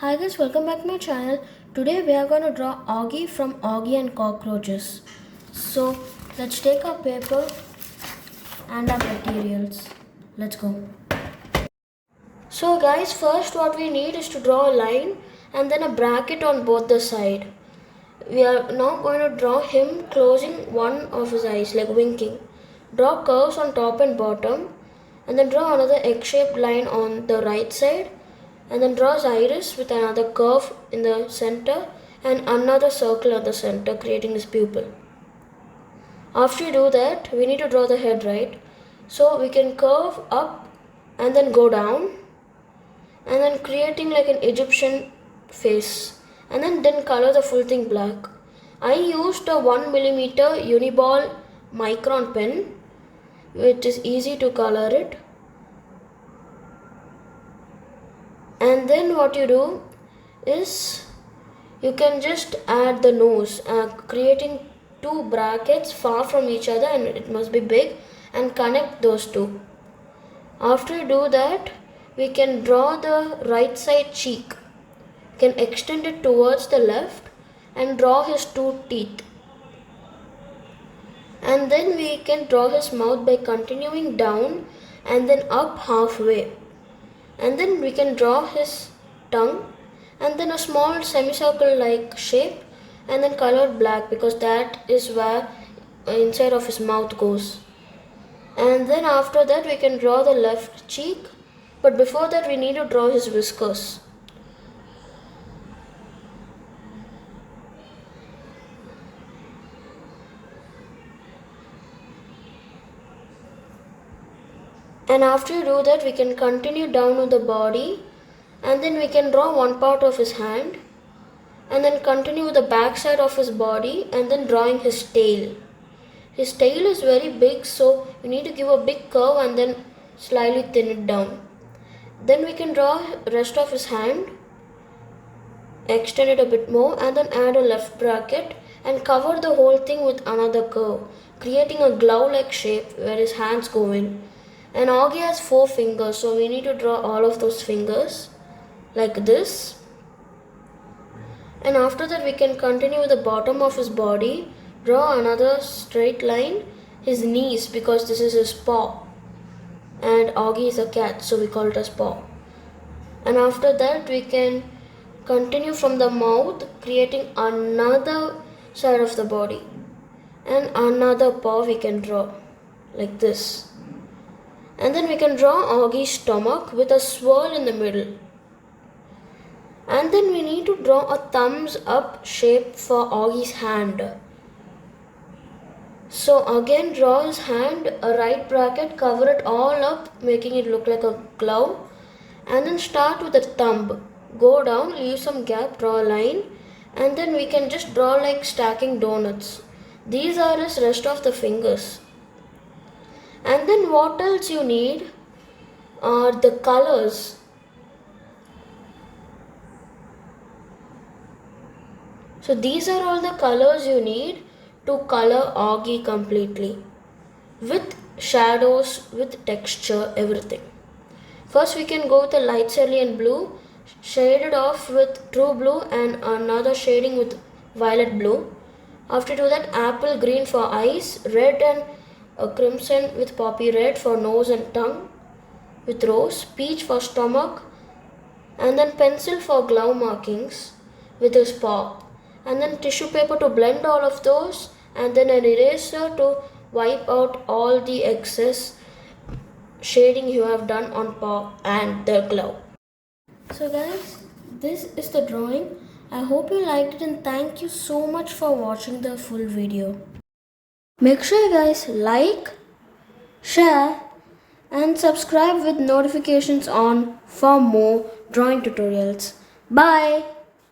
Hi guys, welcome back to my channel. Today we are going to draw Augie from Augie and Cockroaches. So let's take our paper and our materials. Let's go. So guys, first what we need is to draw a line and then a bracket on both the side. We are now going to draw him closing one of his eyes, like winking. Draw curves on top and bottom, and then draw another egg-shaped line on the right side, and then draw his iris with another curve in the center and another circle at the center, creating his pupil. After you do that, we need to draw the head, right? So we can curve up and then go down, and then creating like an Egyptian face, and then color the full thing black. I used a 1mm Uniball micron pen, which is easy to color it. And then what you do is you can just add the nose, creating two brackets far from each other, and it must be big, and connect those two. After you do that, we can draw the right side cheek. You can extend it towards the left and draw his two teeth. And then we can draw his mouth by continuing down and then up halfway. And then we can draw his tongue and then a small semicircle like shape and then colored black, because that is where inside of his mouth goes. And then after that we can draw the left cheek, but before that we need to draw his whiskers. And after you do that, we can continue down with the body, and then we can draw one part of his hand and then continue with the back side of his body and then drawing his tail. His tail is very big, so you need to give a big curve and then slightly thin it down. Then we can draw rest of his hand, extend it a bit more, and then add a left bracket and cover the whole thing with another curve, creating a glove-like shape where his hands go in. And Augie has 4 fingers, so we need to draw all of those fingers like this. And after that we can continue with the bottom of his body, draw another straight line, his knees, because this is his paw. And Augie is a cat, so we call it as paw. And after that we can continue from the mouth, creating another side of the body. And another paw we can draw like this. And then we can draw Augie's stomach with a swirl in the middle. And then we need to draw a thumbs up shape for Augie's hand. So again, draw his hand, a right bracket, cover it all up, making it look like a glove. And then start with the thumb. Go down, leave some gap, draw a line. And then we can just draw like stacking donuts. These are his rest of the fingers. And then what else you need are the colors. So these are all the colors you need to color Augie completely, with shadows, with texture, everything. First we can go with a light cerulean blue, shaded off with true blue and another shading with violet blue. After do that, apple green for eyes, red and a crimson with poppy red for nose and tongue, with rose, peach for stomach, and then pencil for glove markings with his paw, and then tissue paper to blend all of those, and then an eraser to wipe out all the excess shading you have done on paw and the glove. So guys, this is the drawing. I hope you liked it, and thank you so much for watching the full video. Make sure you guys like, share and subscribe with notifications on for more drawing tutorials. Bye!